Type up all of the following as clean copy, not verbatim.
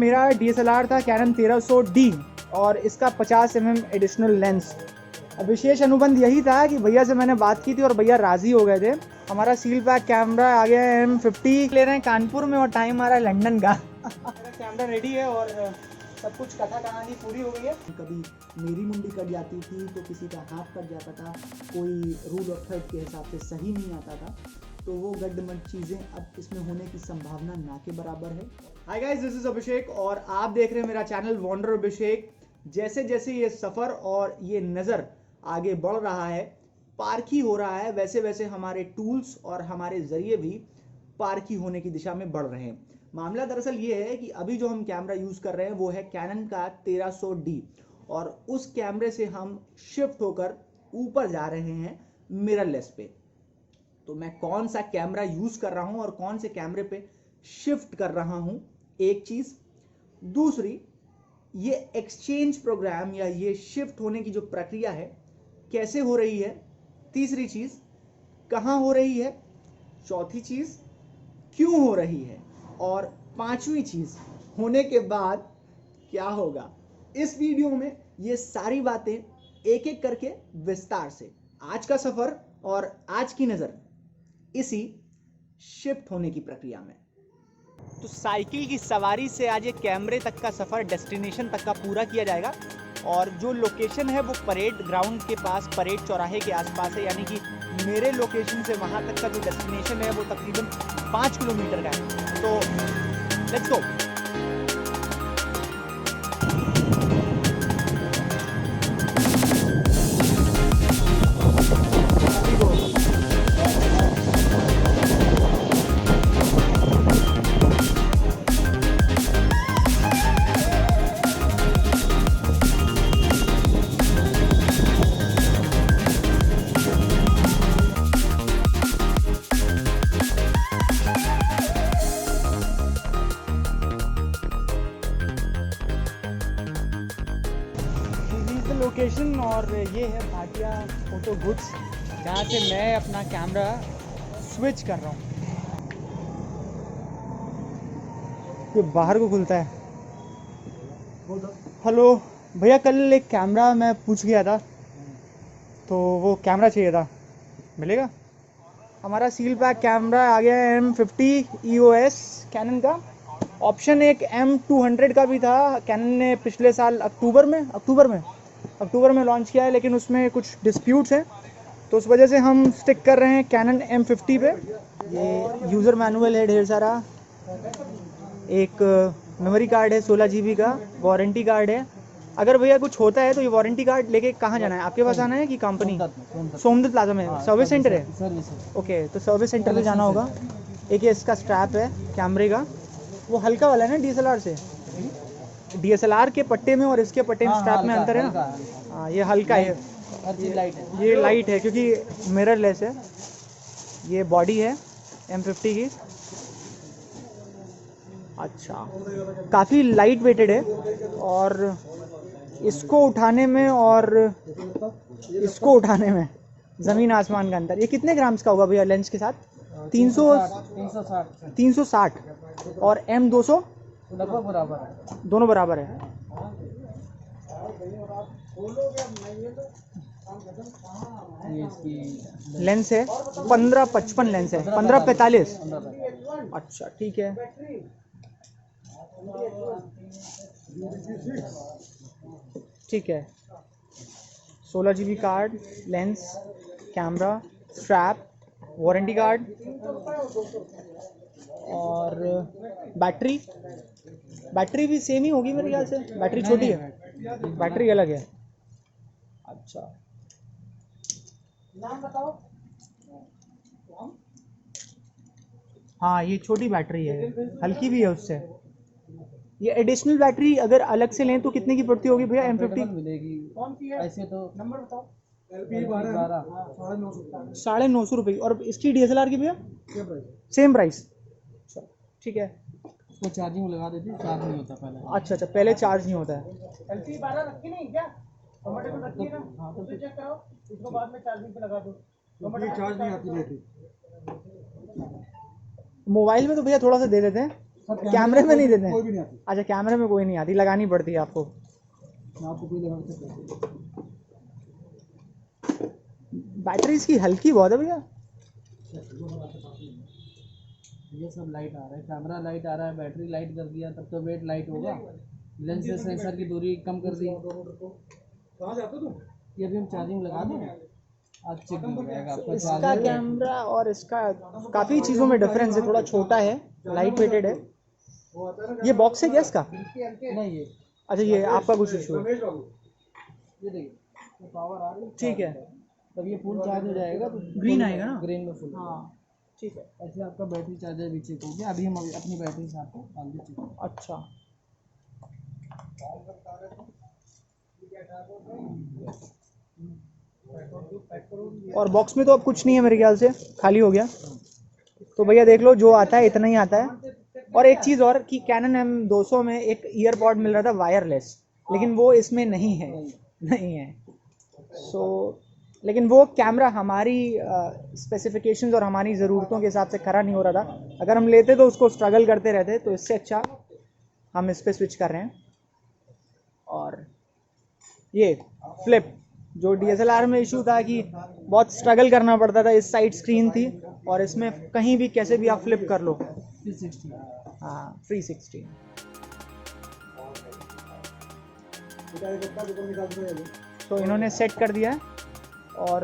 मेरा DSLR था cannon 1300D और इसका 50 mm एडिशनल लेंस। अब विशेष अनुबंध यही था कि भैया से मैंने बात की थी और भैया राज़ी हो गए थे। हमारा सील पैक कैमरा आ गया है M50 ले रहे हैं कानपुर में और टाइम आ रहा है लंदन का। मेरा कैमरा रेडी है और सब कुछ कथा कहानी पूरी हो गई है। कभी मेरी मुंडी कट जाती थी तो किसी का हाथ कट जाता था, कोई रूल ऑफ थर्ड के हिसाब से सही नहीं आता था, तो वो गड्ढमड चीज़ें अब इसमें होने की संभावना ना के बराबर है। हाय गाइस, दिस इज अभिषेक और आप देख रहे हैं मेरा चैनल वॉन्डर अभिषेक। जैसे जैसे ये सफ़र और ये नज़र आगे बढ़ रहा है, पारखी हो रहा है, वैसे वैसे हमारे टूल्स और हमारे ज़रिए भी पारखी होने की दिशा में बढ़ रहे हैं। मामला दरअसल ये है कि अभी जो हम कैमरा यूज़ कर रहे हैं वो है कैनन का 1300D और उस कैमरे से हम शिफ्ट होकर ऊपर जा रहे हैं मिररलेस पे। तो मैं कौन सा कैमरा यूज़ कर रहा हूं और कौन से कैमरे पे शिफ्ट कर रहा हूं, एक चीज़। दूसरी, ये एक्सचेंज प्रोग्राम या ये शिफ्ट होने की जो प्रक्रिया है कैसे हो रही है। तीसरी चीज़, कहाँ हो रही है। चौथी चीज़, क्यों हो रही है। और पांचवी चीज़, होने के बाद क्या होगा। इस वीडियो में ये सारी बातें एक एक करके विस्तार से, आज का सफ़र और आज की नज़र इसी शिफ्ट होने की प्रक्रिया में। तो साइकिल की सवारी से आज ये कैमरे तक का सफ़र डेस्टिनेशन तक का पूरा किया जाएगा और जो लोकेशन है वो परेड ग्राउंड के पास, परेड चौराहे के आसपास है, यानी कि मेरे लोकेशन से वहाँ तक का जो डेस्टिनेशन है वो तकरीबन 5 किलोमीटर का है। तो लेट्स गो। लोकेशन और ये है भाटिया फोटो गुड्स, जहाँ से मैं अपना कैमरा स्विच कर रहा हूँ। ये बाहर को खुलता है। हेलो भैया, कल एक कैमरा मैं पूछ गया था, तो वो कैमरा चाहिए था, मिलेगा। हमारा सील पैक कैमरा आ गया है M50 EOS कैनन का। ऑप्शन एक M200 का भी था, कैनन ने पिछले साल अक्टूबर में लॉन्च किया है, लेकिन उसमें कुछ डिस्प्यूट्स हैं, तो उस वजह से हम स्टिक कर रहे हैं कैनन M50 पे। ये यूज़र मैनुअल है ढेर सारा, एक मेमोरी कार्ड है 16 GB का, वारंटी कार्ड है। अगर भैया कुछ होता है तो ये वारंटी कार्ड लेके कहाँ जाना है, आपके पास आना है कि कंपनी? सोमदत्त प्लाजा में सर्विस सेंटर है। ओके, तो सर्विस सेंटर पे जाना होगा। एक ये इसका स्ट्रैप है कैमरे का, वो हल्का वाला है ना DSLR से। DSLR के पट्टे में और इसके पट्टे में स्ट्रैप में अंतर है ना। हाँ, ये हल्का है, ये लाइट है क्योंकि मिररलेस है। ये बॉडी है M50 की। अच्छा, काफ़ी लाइट वेटेड है और इसको उठाने में और इसको उठाने में ज़मीन आसमान का अंतर। ये कितने ग्राम्स का होगा भैया लेंस के साथ? 360 और M200 लगभग बराबर है, दोनों बराबर है। ये इसकी लेंस है 15-55 लेंस है, 15-45। अच्छा ठीक है। ठीक है, 16 GB card, lens, camera, strap, warranty card और बैटरी भी सेम ही होगी मेरे ख्याल से। बैटरी छोटी है, बैटरी अलग है। अच्छा, नाम बताओ। हाँ, ये छोटी बैटरी है, हल्की भी है उससे। ये एडिशनल बैटरी अगर अलग से लें तो कितने की पड़ती होगी भैया M50? मिलेगी ऐसे तो नंबर बताओ। LP12 950 रुपये। और इसकी DSLR की भैया सेम प्राइस। ठीक है, उसको चार्जिंग लगा देते, चार्ज नहीं होता पहले। अच्छा, पहले चार्ज नहीं होता है। LP12 रखी नहीं क्या? टमाटर में रखी है ना? हाँ, तो चेक करो, इसको बाद में चार्जिंग पे लगा दो। ये चार्ज नहीं आती रहती। मोबाइल में तो भैया थोड़ा सा दे देते हैं, कैमरे में नहीं देते कोई हैं? भी नहीं आती, अच्छा, कैमरे में कोई नहीं आती, लगानी पड़ती है आपको। आपको कोई लगा सकता है। बैटरी इसकी हल्की बहुत है भैया। ये सब लाइट आ रहा है, कैमरा लाइट आ रहा है, बैटरी लाइट कर दिया, तब तो वेट लाइट होगा। लेंस से सेंसर की दूरी कम कर दी। कहाँ जाते तुम? ये अभी हम चार्जिंग लगा दें, आज चेक हो जाएगा आपका इसका चार्जर। कैमरा और इसका काफ़ी चीज़ों में डिफरेंस है, थोड़ा छोटा है, लाइट वेटेड है। ये बॉक्स है क्या इसका? नहीं ये अच्छा, ये आपका कुछ इशू है। ये देखिए पावर आ रही है, ठीक है, तब ये फुल चार्ज हो जाएगा तो ग्रीन आएगा ना? ग्रीन में फुल। हाँ ठीक है। ऐसे आपका बैटरी चार्जर भी चेक हो गया। अभी हम अपनी बैटरी से आपको आगे चेक करेंगे। अच्छा, और बॉक्स में तो अब कुछ नहीं है मेरे ख्याल से, खाली हो गया। तो भैया देख लो, जो आता है इतना ही आता है। और एक चीज़ और कि कैनन M200 में एक ईयरपॉड मिल रहा था वायरलेस, लेकिन वो इसमें नहीं है, नहीं है। लेकिन वो कैमरा हमारी स्पेसिफिकेशंस और हमारी ज़रूरतों के हिसाब से खरा नहीं हो रहा था। अगर हम लेते तो उसको स्ट्रगल करते रहते, तो इससे अच्छा हम इस पे स्विच कर रहे हैं। और ये फ्लिप, जो DSLR में इशू था कि बहुत स्ट्रगल करना पड़ता था, इस साइड स्क्रीन थी और इसमें कहीं भी कैसे भी आप फ्लिप कर लो। 360 हाँ 360। तो इन्होंने सेट कर दिया है। और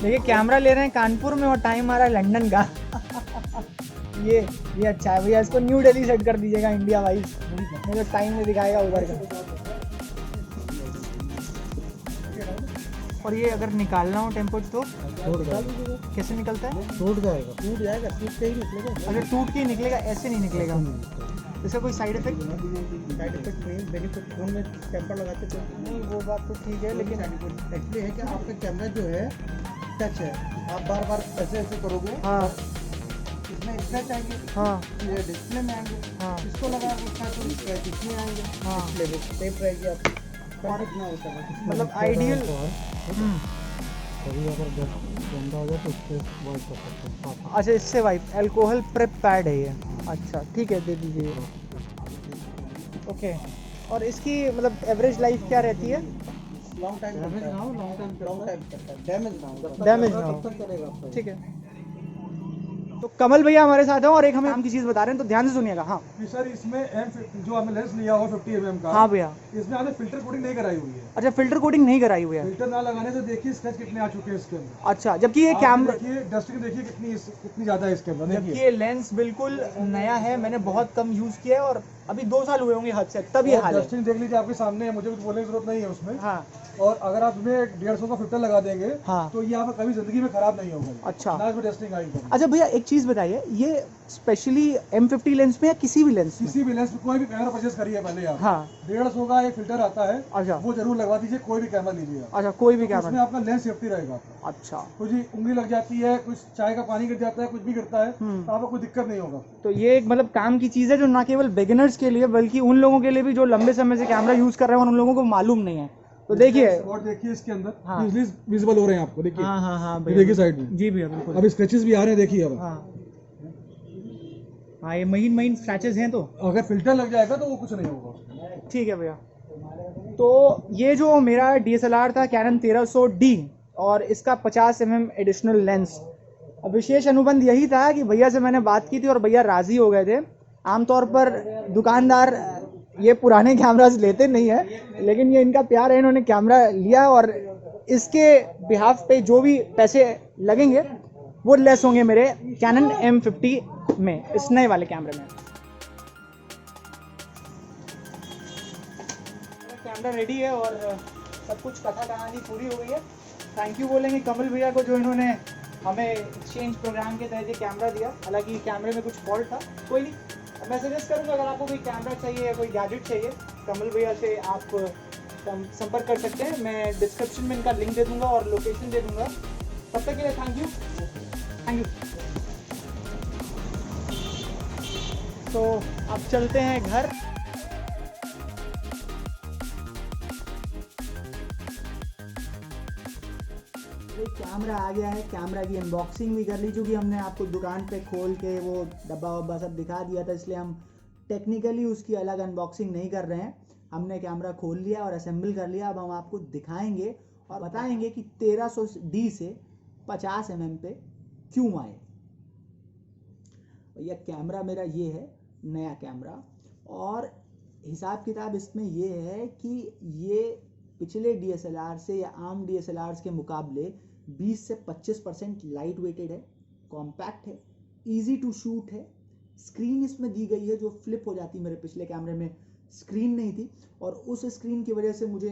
देखिए, कैमरा ले रहे हैं कानपुर में और टाइम आ रहा है लंदन का। ये अच्छा है भैया, इसको न्यू दिल्ली सेट कर दीजिएगा इंडिया वाइज, मुझे टाइम में दिखाएगा उधर का। और ये अगर निकालना हो टेम्पो तो कैसे निकलता है? टूट जाएगा, टूट जाएगा, टूट के ही निकलेगा। अच्छा, टूट के ही निकलेगा, ऐसे नहीं निकलेगा। इसका कोई साइड इफेक्ट? साइड इफेक्ट नहीं, बेनिफिट फोन में टेम्पर लगाते तो नहीं, वो बात तो ठीक है, लेकिन एक्चुअली है कि आपका कैमरा जो है टच है, आप बार बार ऐसे ऐसे करोगे, हाँ इसमें स्क्रैच आएंगे, हाँ ये डिस्प्ले में आएंगे, हाँ इसको लगा उसका तो स्क्रैच इसमें आएंगे, हाँ। डिस्प्ले में टेप रहेगी आपकी। और इतना होता है मतलब आइडियल। कभी अगर गंदा हो जाए तो उससे वाइप कर सकते हैं। अच्छा, इससे वाइप, अल्कोहल प्रेप पैड है ये। अच्छा ठीक है, दे दीजिए। ओके, और इसकी मतलब एवरेज लाइफ क्या रहती है? लॉन्ग टाइम डैमेज ना हो, लॉन्ग टाइम करता है, डैमेज ना हो, डैमेज ना हो, तब तक चलेगा आपका। ठीक है। तो कमल भैया हमारे साथ हैं और एक हमें काम की चीज़ बता रहे हैं, तो ध्यान से सुनिएगा। हाँ सर, इसमें जो हमने लेंस लिया हुआ 50 mm का, हाँ भैया। इसमें हमने फिल्टर कोटिंग नहीं कराई हुई है। अच्छा, फिल्टर कोटिंग नहीं कराई हुई है। फिल्टर ना लगाने से देखिए स्क्रैच कितने आ चुके हैं इसके अंदर। अच्छा, जबकि ये आप कैमरा, देखिए डस्टिंग देखिए कितनी ज्यादा है इसके अंदर। जबकि देखिए ये लेंस बिल्कुल नया है, मैंने बहुत कम यूज़ किया है और अभी 2 साल हुए होंगे हद से, तब ये हाल है। डस्टिंग देख लीजिए, आपके सामने है, मुझे कुछ बोलने की जरूरत नहीं है उसमें। हाँ और अगर आप इसमें 150 का फिल्टर लगा देंगे हाँ। तो ये आपका कभी जिंदगी में खराब नहीं होगा। अच्छा। ना इसमें डस्टिंग आई कभी। अच्छा भैया, एक चीज़ बताइए, ये स्पेशली M50 लेंस में या किसी भी लेंस में? किसी भी लेंस में कोई भी कैमरा परचेज करिए पहले आप, हाँ 150 का एक फिल्टर आता है, अच्छा वो जरूर लगवा दीजिए। कोई भी कैमरा लीजिए आप, अच्छा, कोई भी उसमें कैमरा। आपका लेंस सेफ्टी रहेगा आपका। अच्छा, कुछ ही उंगली लग जाती है, कुछ चाय का पानी गिर जाता है, कुछ भी गिरता है तो आपको कोई दिक्कत नहीं होगा। तो ये एक मतलब काम की चीज़ है जो ना केवल बिगिनर्स के लिए बल्कि उन लोगों के लिए भी जो लंबे समय से कैमरा यूज़ कर रहे हैं और उन लोगों को मालूम नहीं है। तो देखिए, और देखिए इसके अंदर हाँ। विजिबल हो रहे हैं आपको, देखिए। हाँ हाँ हाँ ये भैया, देखिए साइड में, जी भैया बिल्कुल। अब स्क्रैचेस भी आ रहे हैं, देखिए अब। हाँ हाँ, ये महीन स्क्रैचेस हैं। तो अगर फिल्टर लग जाएगा तो वो कुछ नहीं होगा। ठीक है भैया। तो ये जो मेरा DSLR था कैनन 1300D और इसका 50 mm एडिशनल लेंस, अब विशेष अनुबंध यही था कि भैया से मैंने बात की थी और भैया राज़ी हो गए थे। आमतौर पर दुकानदार ये पुराने कैमरास लेते नहीं है, लेकिन ये इनका प्यार है, इन्होंने कैमरा लिया और इसके बिहाफ पे जो भी पैसे लगेंगे वो लेस होंगे मेरे कैनन M50 में, इस नए वाले कैमरे में। कैमरा रेडी है और सब कुछ कथा कहानी पूरी हो गई है। थैंक यू बोलेंगे कमल भैया को जो इन्होंने हमें एक्सचेंज प्रोग्राम के तहत ये कैमरा दिया। हालांकि कैमरे में कुछ फॉल्ट था, कोई नहीं। मैं सजेस्ट करूँगा अगर आपको कोई कैमरा चाहिए या कोई गैजेट चाहिए, कमल भैया से आप संपर्क कर सकते हैं। मैं डिस्क्रिप्शन में इनका लिंक दे दूँगा और लोकेशन दे दूँगा। तब तक के लिए थैंक यू। तो अब चलते हैं घर। कैमरा आ गया है, कैमरा की अनबॉक्सिंग भी कर ली, चूँकि हमने आपको दुकान पे खोल के वो डब्बा वब्बा सब दिखा दिया था, इसलिए हम टेक्निकली उसकी अलग अनबॉक्सिंग नहीं कर रहे हैं। हमने कैमरा खोल लिया और असेंबल कर लिया। अब हम आपको दिखाएंगे और बताएंगे कि 1300D से 50 mm पे क्यों आए। यह कैमरा मेरा ये है, नया कैमरा, और हिसाब किताब इसमें ये है कि ये पिछले DSLR से या आम DSLRs के मुकाबले 20 से 25% लाइट वेटेड है, कॉम्पैक्ट है, इजी टू शूट है। स्क्रीन इसमें दी गई है जो फ्लिप हो जाती है। मेरे पिछले कैमरे में स्क्रीन नहीं थी और उस स्क्रीन की वजह से मुझे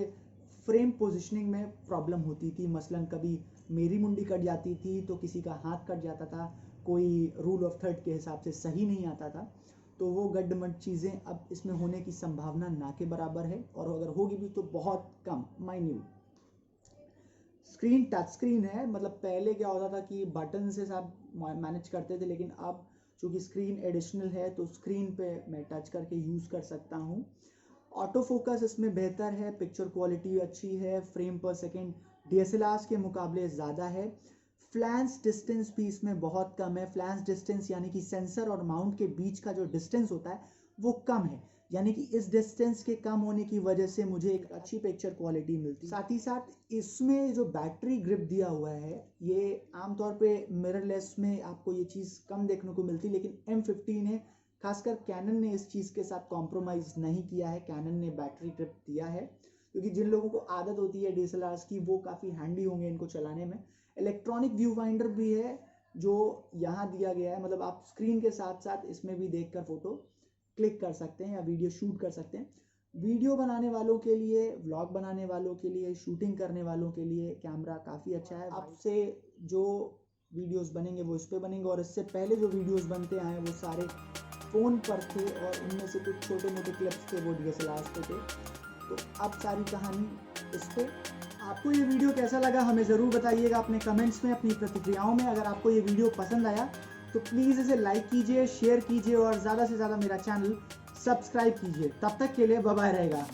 फ्रेम पोजीशनिंग में प्रॉब्लम होती थी। मसलन कभी मेरी मुंडी कट जाती थी तो किसी का हाथ कट जाता था, कोई रूल ऑफ थर्ड के हिसाब से सही नहीं आता था। तो वो गड्ढमड चीज़ें अब इसमें होने की संभावना ना के बराबर है, और अगर होगी भी तो बहुत कम, माइन्यूट। स्क्रीन टच स्क्रीन है, मतलब पहले क्या होता था कि बटन से सब मैनेज करते थे, लेकिन अब चूँकि स्क्रीन एडिशनल है तो स्क्रीन पे मैं टच करके यूज़ कर सकता हूँ। ऑटो फोकस इसमें बेहतर है, पिक्चर क्वालिटी अच्छी है, फ्रेम पर सेकेंड DSLRs के मुकाबले ज़्यादा है। फ्लैंस डिस्टेंस भी इसमें बहुत कम है। फ्लैंस डिस्टेंस यानी कि सेंसर और माउंट के बीच का जो डिस्टेंस होता है वो कम है, यानी कि इस डिस्टेंस के कम होने की वजह से मुझे एक अच्छी पिक्चर क्वालिटी मिलती है। साथ ही साथ इसमें जो बैटरी ग्रिप दिया हुआ है, ये आमतौर पे मिररलेस में आपको ये चीज़ कम देखने को मिलती है, लेकिन M15 है, खासकर कैनन ने इस चीज़ के साथ कॉम्प्रोमाइज़ नहीं किया है। कैनन ने बैटरी ग्रिप दिया है, क्योंकि जिन लोगों को आदत होती है DSLRs की वो काफ़ी हैंडी होंगे इनको चलाने में। इलेक्ट्रॉनिक व्यू फाइंडर भी है जो यहाँ दिया गया है, मतलब आप स्क्रीन के साथ साथ इसमें भी देखकर फ़ोटो क्लिक कर सकते हैं या वीडियो शूट कर सकते हैं। वीडियो बनाने वालों के लिए, व्लॉग बनाने वालों के लिए, शूटिंग करने वालों के लिए कैमरा काफ़ी अच्छा है। आपसे जो वीडियोस बनेंगे वो इस पे बनेंगे, और इससे पहले जो वीडियोस बनते आए वो सारे फ़ोन पर थे और उनमें से कुछ छोटे मोटे क्लिप्स थे वो DSLRs पे थे। तो अब सारी कहानी इस पे। आपको ये वीडियो कैसा लगा हमें ज़रूर बताइएगा अपने कमेंट्स में, अपनी प्रतिक्रियाओं में। अगर आपको ये वीडियो पसंद आया तो प्लीज़ इसे लाइक कीजिए, शेयर कीजिए और ज़्यादा से ज़्यादा मेरा चैनल सब्सक्राइब कीजिए। तब तक के लिए बाय बाय रहेगा।